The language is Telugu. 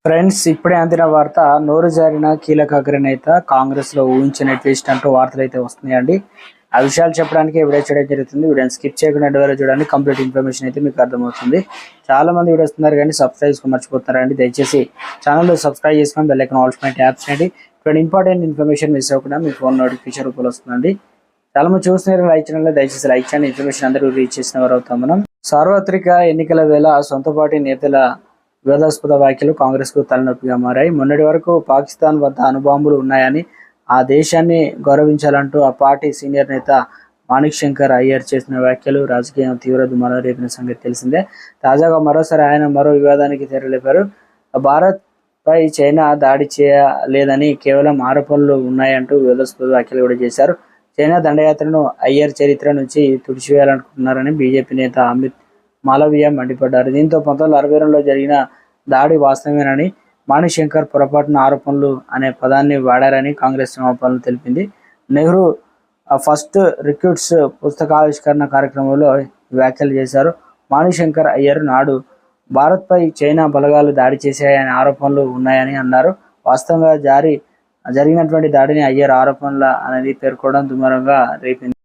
ఫ్రెండ్స్, ఇప్పుడే అందిన వార్త. నోరు జారిన కీలక అగ్రనేత కాంగ్రెస్ లో ఊహించిన ట్విస్ట్ అంటూ వార్తలు అయితే వస్తున్నాయండి. ఆ విషయాలు చెప్పడానికి వీడియో చేయడం జరుగుతుంది. వీడియోని స్కిప్ చేయకుండా వరకు చూడండి. కంప్లీట్ ఇన్ఫర్మేషన్ అయితే మీకు అర్థమవుతుంది. చాలా మంది వీడియో వస్తున్నారు కానీ సబ్స్క్రైబ్ చేసుకుని మర్చిపోతున్నారండి. దయచేసి ఛానల్ సబ్స్క్రైబ్ చేసుకొని బెల్ ఐకాన్ ఆల్ పై ట్యాప్ చేయండి. ఇప్పుడు ఇంపార్టెంట్ ఇన్ఫర్మేషన్ మిస్ అవ్వకుండా మీ ఫోన్ నోటిఫికేషన్ రూపంలో వస్తుందండి. చాలా మంది చూస్తున్నారు లైక్ ఛానల్, దయచేసి లైక్ చేయండి. ఇన్ఫర్మేషన్ అందరూ రీచ్ చేసిన వారు అవుతాం. మనం సార్వత్రిక ఎన్నికల వేళ సొంత పార్టీ నేతల వివాదాస్పద వ్యాఖ్యలు కాంగ్రెస్ కు తలనొప్పిగా మారాయి. మొన్నటి వరకు పాకిస్తాన్ వద్ద అణుబాంబులు ఉన్నాయని, ఆ దేశాన్ని గౌరవించాలంటూ ఆ పార్టీ సీనియర్ నేత మాణిక్ శంకర్ అయ్యర్ చేసిన వ్యాఖ్యలు రాజకీయం తీవ్ర దుమారం రేపిన సంగతి తెలిసిందే. తాజాగా మరోసారి ఆయన మరో వివాదానికి తెరలేపారు. భారత్ పై చైనా దాడి చేయలేదని, కేవలం ఆరోపణలు ఉన్నాయంటూ వివాదాస్పద వ్యాఖ్యలు కూడా చేశారు. చైనా దండయాత్రను అయ్యర్ చరిత్ర నుంచి తుడిచివేయాలనుకుంటున్నారని బీజేపీ నేత అమిత్ మాలవీయ మండిపడ్డారు. దీంతో 1962లో జరిగిన దాడి వాస్తవమేనని, మాణిశంకర్ పొరపాటున ఆరోపణలు అనే పదాన్ని వాడారని కాంగ్రెస్ క్షమాపణలు తెలిపింది. నెహ్రూ ఫస్ట్ రిక్రూట్స్ పుస్తకావిష్కరణ కార్యక్రమంలో వ్యాఖ్యలు చేశారు. మాణిశంకర్ అయ్యర్ నాడు భారత్పై చైనా బలగాలు దాడి చేశాయనే ఆరోపణలు ఉన్నాయని అన్నారు. వాస్తవంగా జరిగినటువంటి దాడిని అయ్యర్ ఆరోపణల అనేది పేర్కొనడం దుమారంగా రేపింది.